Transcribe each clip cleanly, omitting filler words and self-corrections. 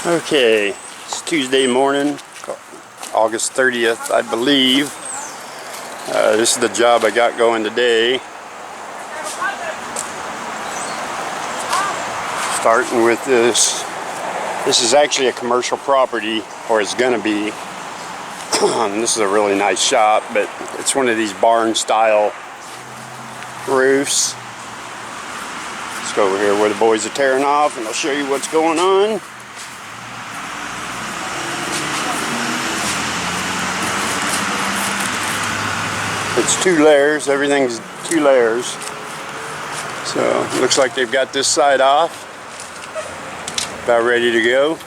Okay, it's Tuesday morning, August 30th, I believe. This is the job I got going today. Starting with this. This is actually a commercial property, or it's gonna be. This is a really nice shop, but it's one of these barn style roofs. Let's go over here where the boys are tearing off and I'll show you what's going on. It's 2 layers, everything's 2 layers. So it looks like they've got this side off, about ready to go.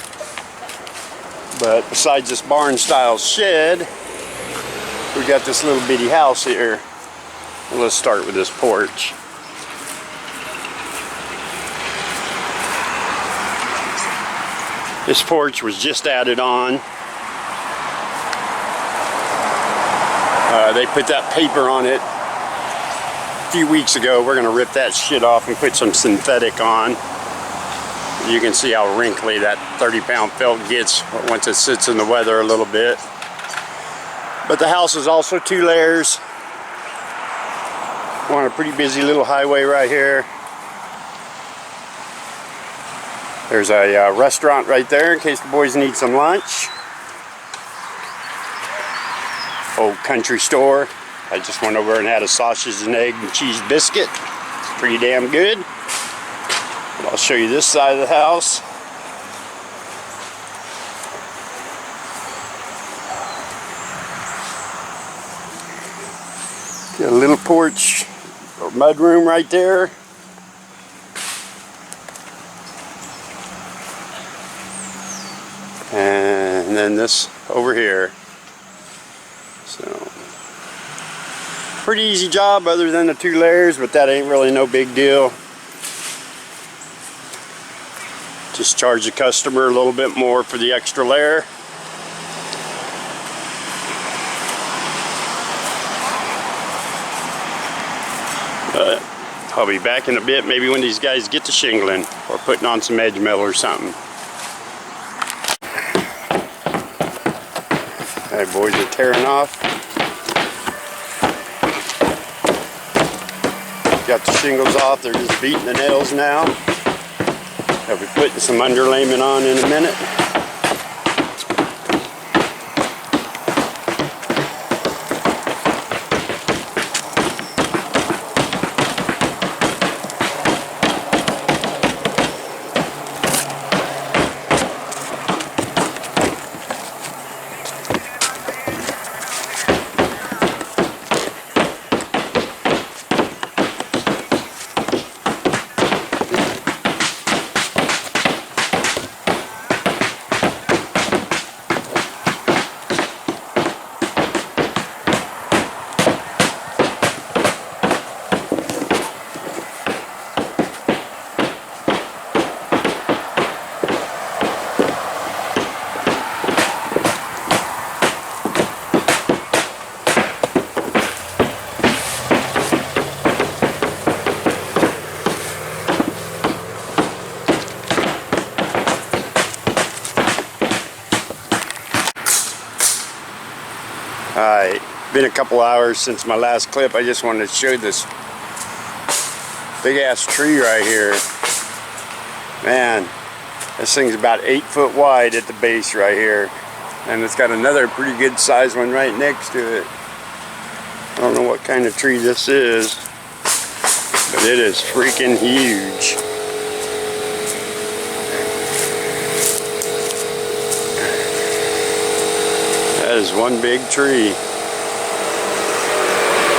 But besides this barn style shed, we got this little bitty house here. Well, let's start with this porch. This porch was just added on. They put that paper on it a few weeks ago. We're going to rip that shit off and put some synthetic on. You can see how wrinkly that 30-pound felt gets once it sits in the weather a little bit. But the house is also 2 layers. We're on a pretty busy little highway right here. There's a restaurant right there in case the boys need some lunch. Old country store. I just went over and had a sausage and egg and cheese biscuit. It's pretty damn good. But I'll show you this side of the house. Got a little porch or mud room right there. And then this over here. So, pretty easy job other than the 2 layers, but that ain't really no big deal. Just charge the customer a little bit more for the extra layer. But I'll be back in a bit, maybe when these guys get to shingling or putting on some edge metal or something. Alright, boys are tearing off. Got the shingles off, they're just beating the nails now. They'll be putting some underlayment on in a minute. Alright, been a couple hours since my last clip. I just wanted to show this big ass tree right here. Man, this thing's about 8 foot wide at the base right here. And it's got another pretty good sized one right next to it. I don't know what kind of tree this is, but it is freaking huge. That is one big tree.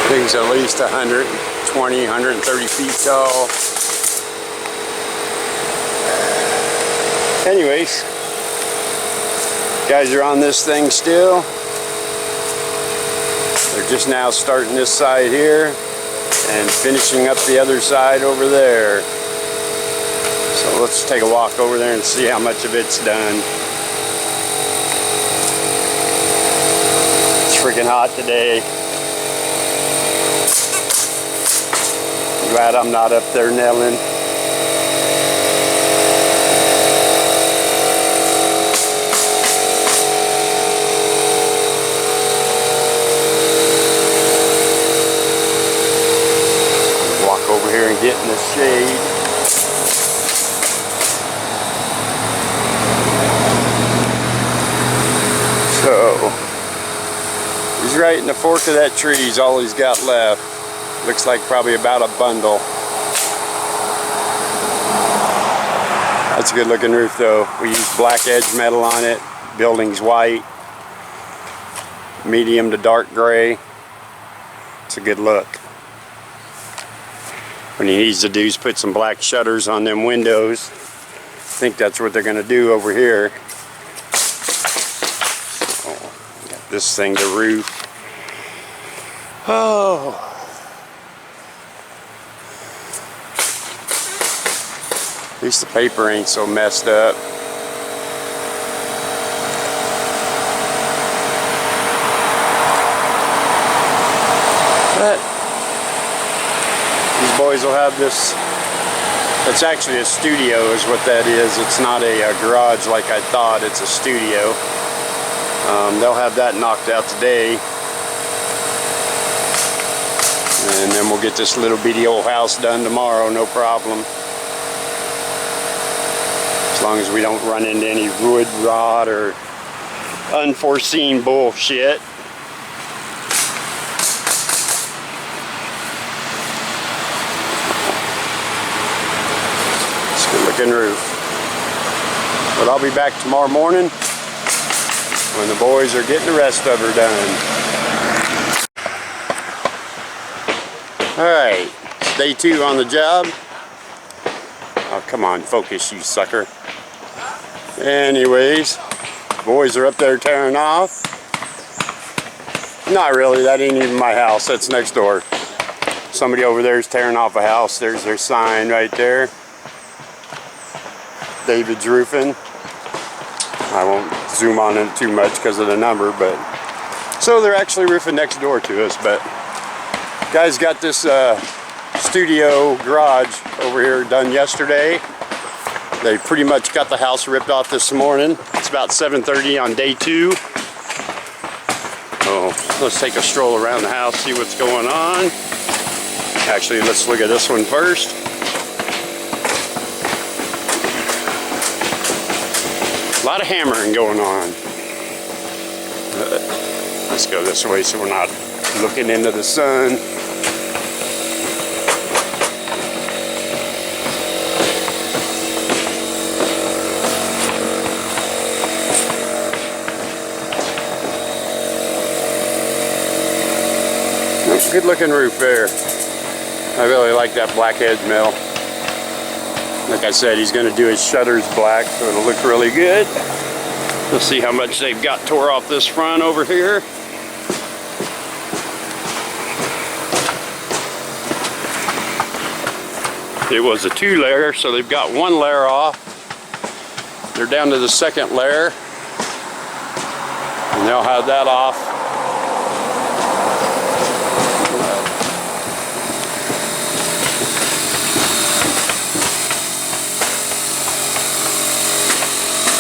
Thing's at least 120, 130 feet tall. Anyways, guys are on this thing still. They're just now starting this side here and finishing up the other side over there. So let's take a walk over there and see how much of it's done. Freaking hot today. I'm glad I'm not up there nailing. here and get in the shade. So, he's right in the fork of that tree. He's all he's got left. Looks like probably about a bundle. That's a good looking roof though. We use black edge metal on it. Building's white. Medium to dark gray. It's a good look. What he needs to do is put some black shutters on them windows. I think that's what they're going to do over here. Oh, got this thing to roof. Oh. At least the paper ain't so messed up. But these boys will have this. It's actually a studio is what that is. It's not a garage like I thought. It's a studio. They'll have that knocked out today. And then we'll get this little bitty old house done tomorrow, no problem. As long as we don't run into any wood rot or unforeseen bullshit. It's a good looking roof. But I'll be back tomorrow morning when the boys are getting the rest of her done. Alright, it's day 2 on the job. Oh, come on, focus, you sucker. Anyways, boys are up there tearing off. Not really, that ain't even my house, that's next door. Somebody over there is tearing off a house. There's their sign right there. David's Roofing. I won't zoom on it too much because of the number, but so they're actually roofing next door to us. But guys got this studio garage over here done yesterday. They pretty much got the house ripped off this morning. It's about 7:30 on day 2. Oh, let's take a stroll around the house, see what's going on. Actually, let's look at this one first. A lot of hammering going on. Let's go this way so we're not looking into the sun. Good looking roof there. I really like that black edge metal. Like I said, he's going to do his shutters black, so it'll look really good. Let's see how much they've got tore off this front over here. It was a 2-layer, so they've got 1 layer off. They're down to the 2nd layer, and they'll have that off.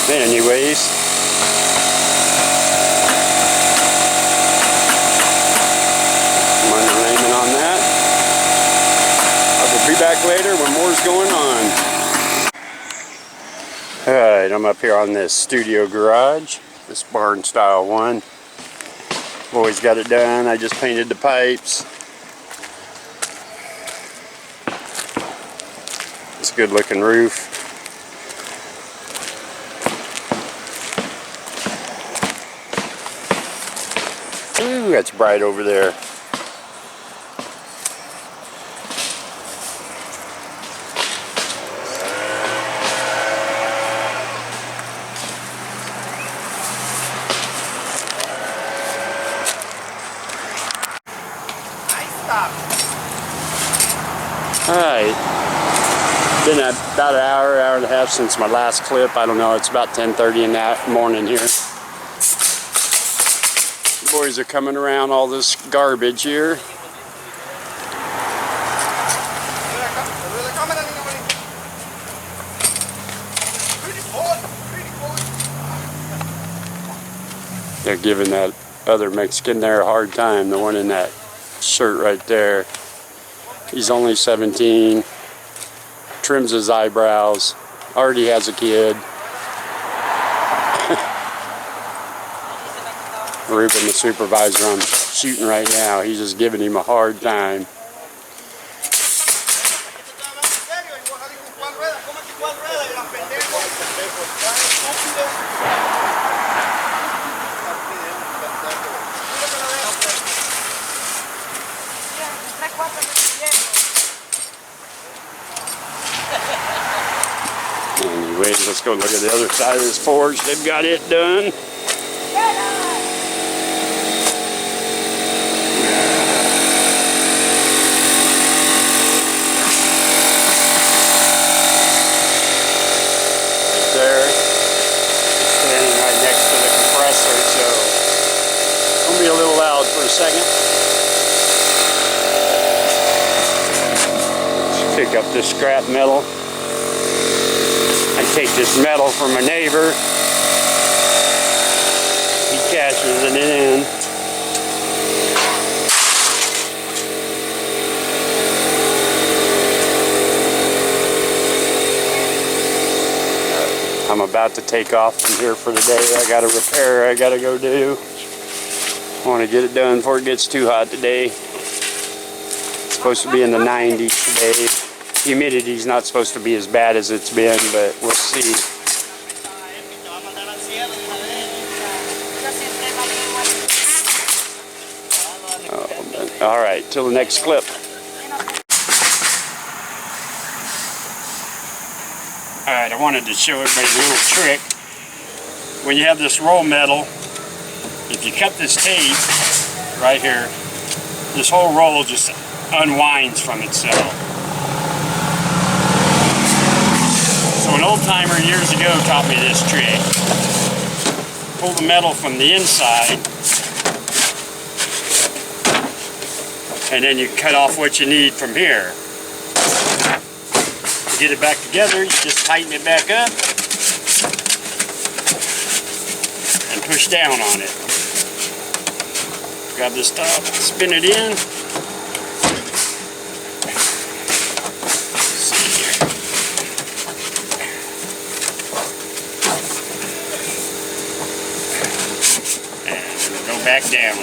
Anyways, I'm underlayment on that. I will be back later when more's going on. Alright, I'm up here on this studio garage, this barn style one. Boys got it done. I just painted the pipes. It's a good looking roof. Ooh, that's bright over there. Alright. Been about an hour and a half since my last clip. I don't know, it's about 10:30 in the morning here. Boys are coming around all this garbage here. They're giving that other Mexican there a hard time, the one in that shirt right there. He's only 17. Trims his eyebrows. Already has a kid. Ruben, the supervisor I'm shooting right now, he's just giving him a hard time. Anyways, let's go look at the other side of this forge. They've got it done. There, standing right next to the compressor, so it's gonna be a little loud for a second. Let's pick up this scrap metal. I take this metal from a neighbor. He cashes it in. I'm about to take off from here for the day. I got a repair I gotta go do. I want to get it done before it gets too hot today. It's supposed to be in the 90s today. Humidity's not supposed to be as bad as it's been, but we'll see. All right, till the next clip. Alright, I wanted to show everybody a little trick. When you have this roll metal, if you cut this tape right here, this whole roll just unwinds from itself. So an old timer years ago taught me this trick. Pull the metal from the inside, and then you cut off what you need from here. To get it back together, you just tighten it back up and push down on it. Grab this top, spin it in. See here. And go back down.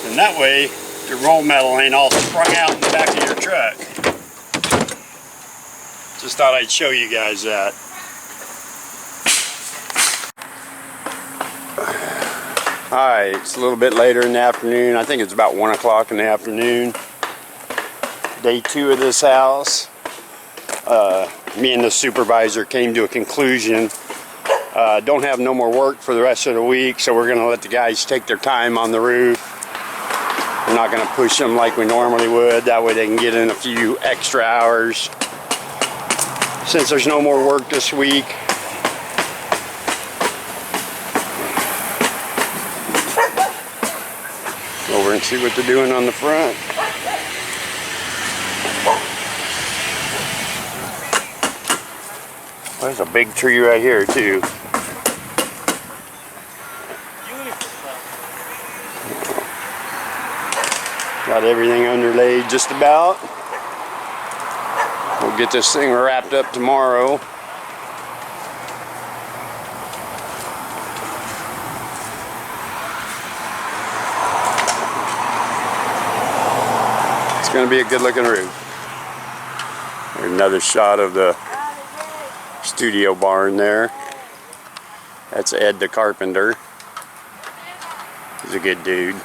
And that way, your roll metal ain't all sprung out in the back of your truck. Just thought I'd show you guys that. Alright, it's a little bit later in the afternoon. I think it's about 1 o'clock in the afternoon. Day 2 of this house. Me and the supervisor came to a conclusion. Don't have no more work for the rest of the week, so we're going to let the guys take their time on the roof. We're not going to push them like we normally would. That way they can get in a few extra hours. Since there's no more work this week. Over and see what they're doing on the front. There's a big tree right here too. Got everything underlaid just about. We'll get this thing wrapped up tomorrow. It's going to be a good looking roof. There's another shot of the studio barn there. That's Ed the carpenter. He's a good dude.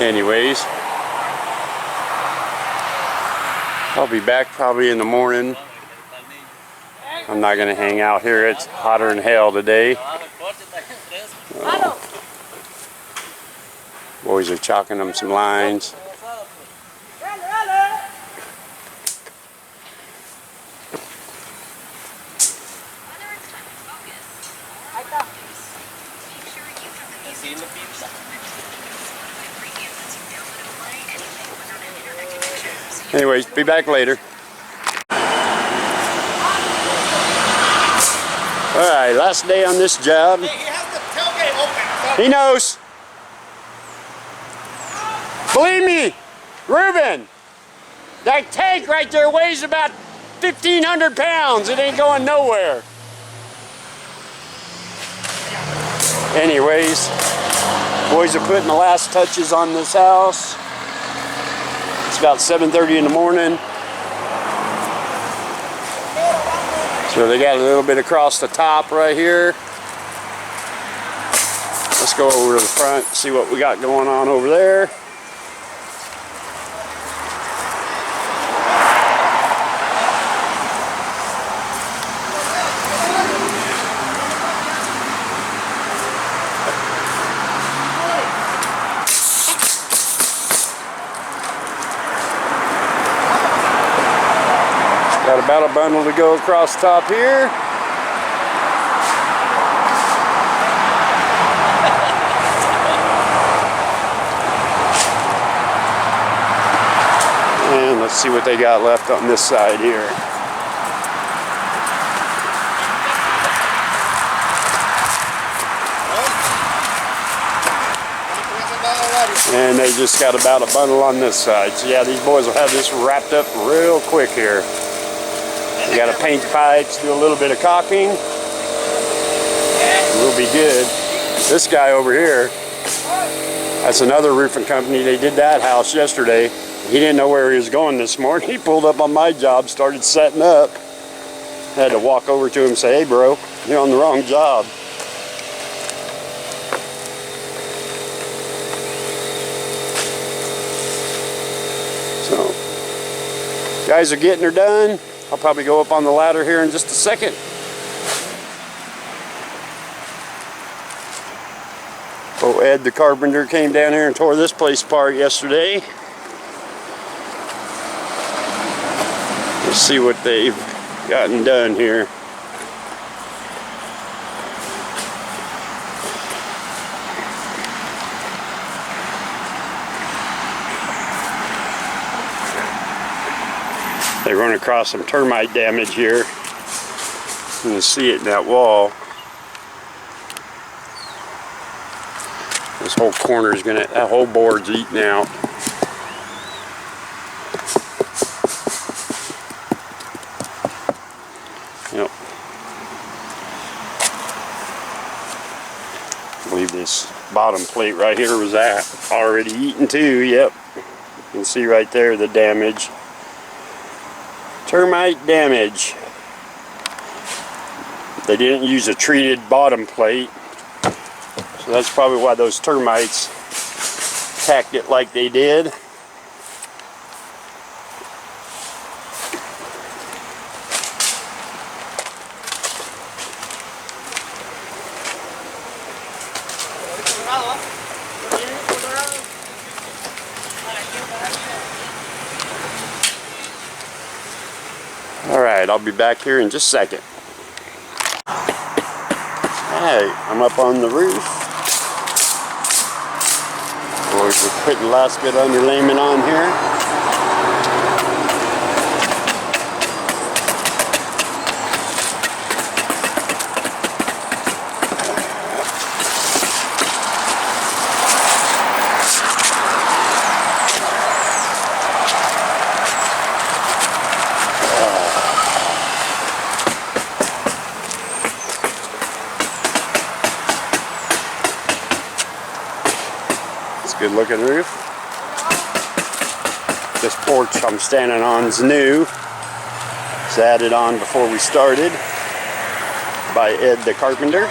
Anyways, I'll be back probably in the morning. I'm not going to hang out here. It's hotter than hell today. Boys are chalking them some lines. Anyways, be back later. Alright, last day on this job. Hey, he has the tailgate open, so He knows. Believe me, Reuben, that tank right there weighs about 1,500 pounds. It ain't going nowhere. Anyways, boys are putting the last touches on this house. It's about 7:30 in the morning. So they got a little bit across the top right here. Let's go over to the front, see what we got going on over there. Got about a bundle to go across top here. And let's see what they got left on this side here. And they just got about a bundle on this side. So yeah, these boys will have this wrapped up real quick here. We got to paint the pipes, do a little bit of caulking. We'll be good. This guy over here, that's another roofing company. They did that house yesterday. He didn't know where he was going this morning. He pulled up on my job, started setting up. I had to walk over to him and say, hey bro, you're on the wrong job. So, guys are getting her done. I'll probably go up on the ladder here in just a second. Oh, Ed the carpenter came down here and tore this place apart yesterday. Let's see what they've gotten done here. They run across some termite damage here. You can see it in that wall. This whole corner is gonna, that whole board's eaten out. Yep. I believe this bottom plate right here was already eaten too. Yep. You can see right there the damage. Termite damage. They didn't use a treated bottom plate, so that's probably why those termites attacked it like they did. Alright, I'll be back here in just a second. Alright, I'm up on the roof. We're putting the last bit of underlayment on here. Good looking roof. This porch I'm standing on is new. It's added on before we started by Ed the carpenter.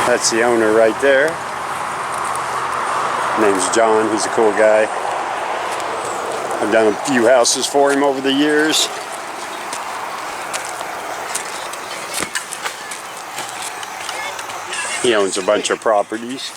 That's the owner right there. His name's John. He's a cool guy. I've done a few houses for him over the years. He owns a bunch of properties.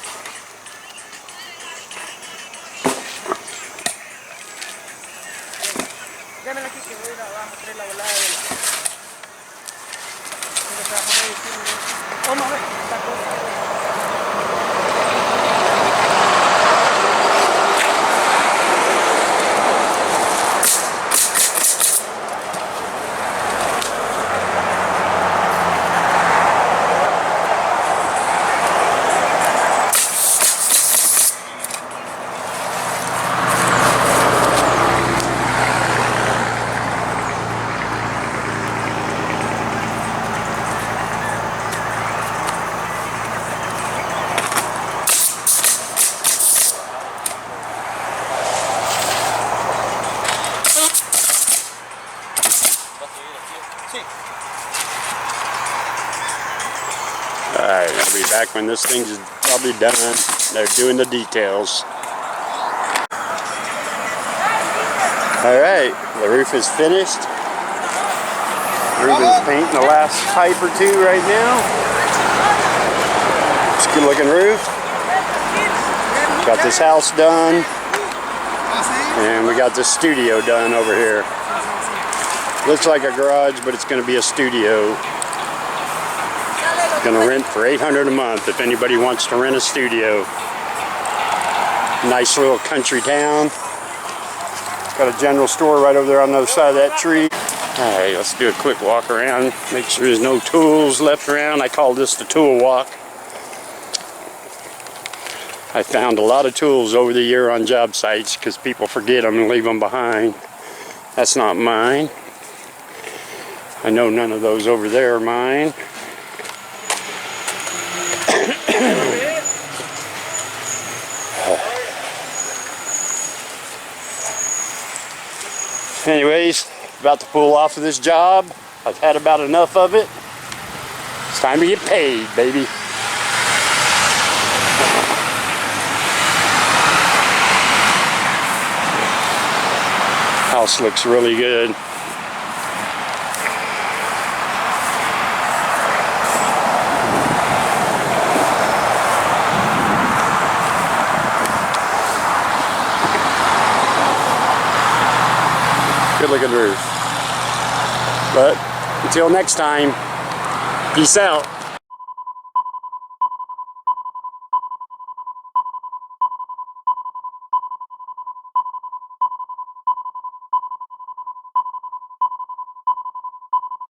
Alright, I'll be back when this thing's probably done. They're doing the details. Alright, the roof is finished. Ruben's painting the last pipe or two right now. It's a good looking roof. Got this house done. And we got this studio done over here. Looks like a garage, but it's going to be a studio. Going to rent for $800 a month if anybody wants to rent a studio. Nice little country town. Got a general store right over there on the other side of that tree. Alright, let's do a quick walk around. Make sure there's no tools left around. I call this the tool walk. I found a lot of tools over the year on job sites because people forget them and leave them behind. That's not mine. I know none of those over there are mine. Anyways, about to pull off of this job. I've had about enough of it. It's time to get paid, baby. House looks really good. Good looking roof. But until next time, peace out.